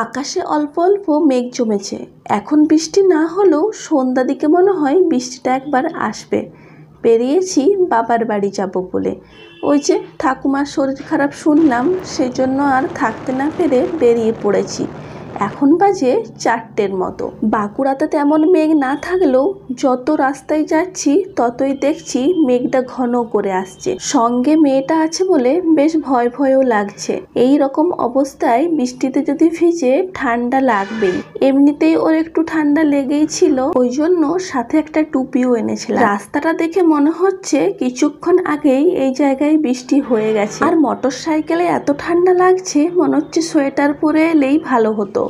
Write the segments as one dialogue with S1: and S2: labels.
S1: আকাশে অল্প অল্প মেঘ জমেছে। এখন বৃষ্টি না হলেও সন্ধ্যা দিকে মনে হয় বৃষ্টিটা একবার আসবে। বেরিয়েছি বাবার বাড়ি যাব বলে। ওই যে ঠাকুমার শরীর খারাপ শুনলাম, সেই জন্য আর থাকতে না পেরে বেরিয়ে পড়েছি। এখন বাজে 4টের মতো। বাঁকুড়াতে তেমন মেঘ না থাকলেও যত রাস্তায় যাচ্ছি ততই দেখছি মেঘটা ঘন করে আসছে। সঙ্গে মেয়েটা আছে বলে বেশ ভয় ভয়ও লাগছে। এই রকম অবস্থায় বৃষ্টিতে যদি ভিজে ঠান্ডা লাগবেই। এমনিতেই ওর একটু ঠান্ডা লেগেই ছিল, ওই জন্য সাথে একটা টুপিও এনেছিলাম। রাস্তাটা দেখে মনে হচ্ছে কিছুক্ষণ আগেই এই জায়গায় বৃষ্টি হয়ে গেছে। আর মোটর সাইকেলে এত ঠান্ডা লাগছে, মনে হচ্ছে সোয়েটার পরে এলেই ভালো হতো।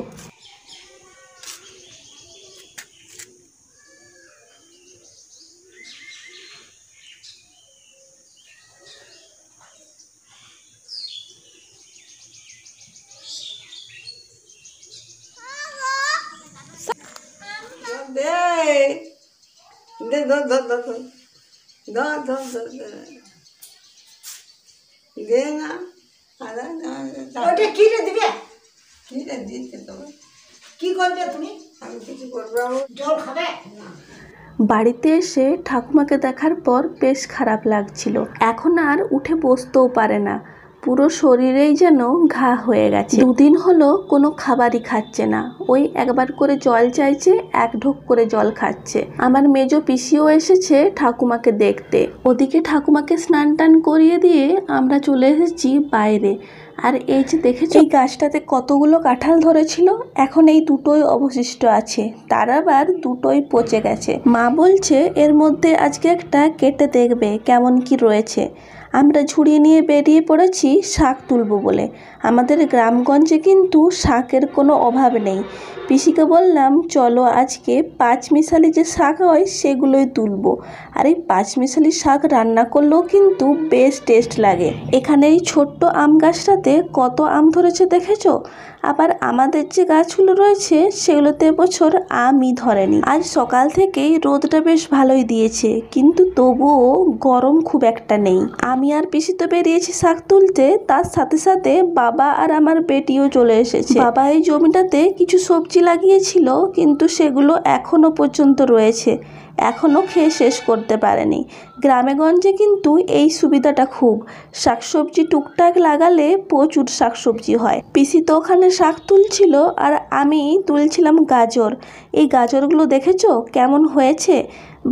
S1: বাড়িতে এসে ঠাকুমাকে দেখার পর বেশ খারাপ লাগছিল। এখন আর উঠে বসতেও পারে না, পুরো শরীরেই যেন ঘা হয়ে গেছে। 2 দিন হলো কোনো খাবারই খাচ্ছে না। ওই একবার করে জল চাইছে, 1 ঢোক করে জল খাচ্ছে। আমার মেজো পিসিও এসেছে ঠাকুমাকে দেখতে। ওদিকে ঠাকুমাকে স্নান টান করিয়ে দিয়ে আমরা চলে এসেছি বাইরে। আর এই যে দেখেছো, এই গাছটাতে কতগুলো কাঁঠাল ধরেছিল, এখন এই দুটোই অবশিষ্ট আছে। তার আবার দুটোই পচে গেছে। মা বলছে এর মধ্যে আজকে একটা কেটে দেখবে কেমন কি রয়েছে। আমরা ঝুড়ি নিয়ে বেরিয়ে পড়েছি শাক তুলবো বলে। আমাদের গ্রামগঞ্জে কিন্তু শাকের কোনো অভাব নেই। পিসিকে বললাম চলো আজকে 5 মিশালি যে শাক হয় সেগুলোই তুলবো। আর এই 5 মিশালি শাক রান্না করলেও কিন্তু বেশ টেস্ট লাগে। এখানে এই ছোট্ট আম গাছটাতে কত আম ধরেছে দেখেছো? আবার আমাদের যে গাছগুলো রয়েছে সেগুলোতে এবছর আমই ধরেনি। আজ সকাল থেকেই রোদটা বেশ ভালোই দিয়েছে, কিন্তু তবুও গরম খুব একটা নেই। আমি আর পিসি তো বেরিয়েছি শাক তুলতে, তার সাথে সাথে বাবা আর আমার বেটিও চলে এসেছে। বাবা এই জমিটাতে কিছু সবজি লাগিয়েছিল, কিন্তু সেগুলো এখনো পর্যন্ত রয়েছে, এখনো খেয়ে শেষ করতে পারেনি। গ্রামে গঞ্জে কিন্তু এই সুবিধাটা খুব, শাকসবজি টুকটাক লাগালে প্রচুর শাকসবজি হয়। পিসি তো ওখানে শাক তুলছিল আর আমি তুলছিলাম গাজর। এই গাজরগুলো দেখেছো কেমন হয়েছে?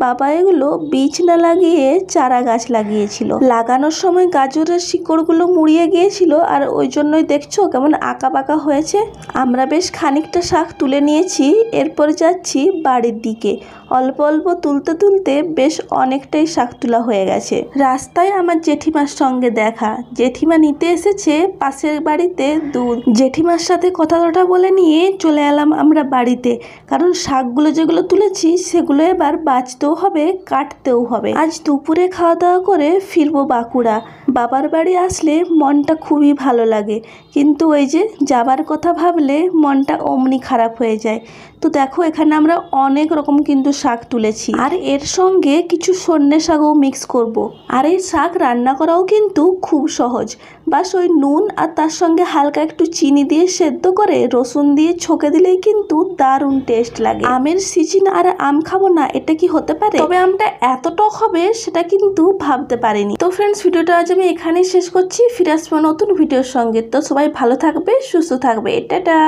S1: বাবা এগুলো বীজ না লাগিয়ে চারা গাছ লাগিয়েছিল। লাগানোর সময় গাজরের শিকড়গুলো মুড়িয়ে গিয়েছিল, আর ওই জন্যই দেখছো কেমন আঁকা বাঁকা হয়েছে। আমরা বেশ খানিকটা শাক তুলে নিয়েছি, এরপর যাচ্ছি বাড়ির দিকে। অল্প অল্প তুলতে তুলতে বেশ অনেকটাই শাক তোলা হয়ে গেছে। রাস্তায় আমার জেঠিমার সঙ্গে দেখা। জেঠিমা নিতে এসেছে পাশের বাড়িতে দুধ। জেঠিমার সাথে কথা বলে নিয়ে চলে এলাম আমরা বাড়িতে, কারণ শাকগুলো যেগুলো তুলেছি সেগুলো এবার বাঁচতেও হবে, কাটতেও হবে। আজ দুপুরে খাওয়া দাওয়া করে ফিরবো বাঁকুড়া। বাবার বাড়ি আসলে মনটা খুবই ভালো লাগে, কিন্তু ওই যে যাবার কথা ভাবলে মনটা অমনি খারাপ হয়ে যায়। তো দেখো এখানে আমরা অনেক রকম কিন্তু শাক তুলেছি, আর এর সঙ্গে কিছু সর্ষে শাকও মিক্স করব। আর এই শাক রান্না করাও কিন্তু খুব সহজ। বাস ওই নুন আর তার সঙ্গে হালকা একটু চিনি দিয়ে সেদ্ধ করে রসুন দিয়ে ছকে দিলেই কিন্তু দারুণ টেস্ট লাগে। আমের সিজন আর আম খাবো না, এটা কি হতে পারে? তবে আমটা এত টক হবে সেটা কিন্তু ভাবতে পারিনি। তো ফ্রেন্ডস, ভিডিওটা আজ আমি এখানেই শেষ করছি। ফিরে আসবো নতুন ভিডিওর সঙ্গে। তো সবাই ভালো থাকবে, সুস্থ থাকবে। টাটা।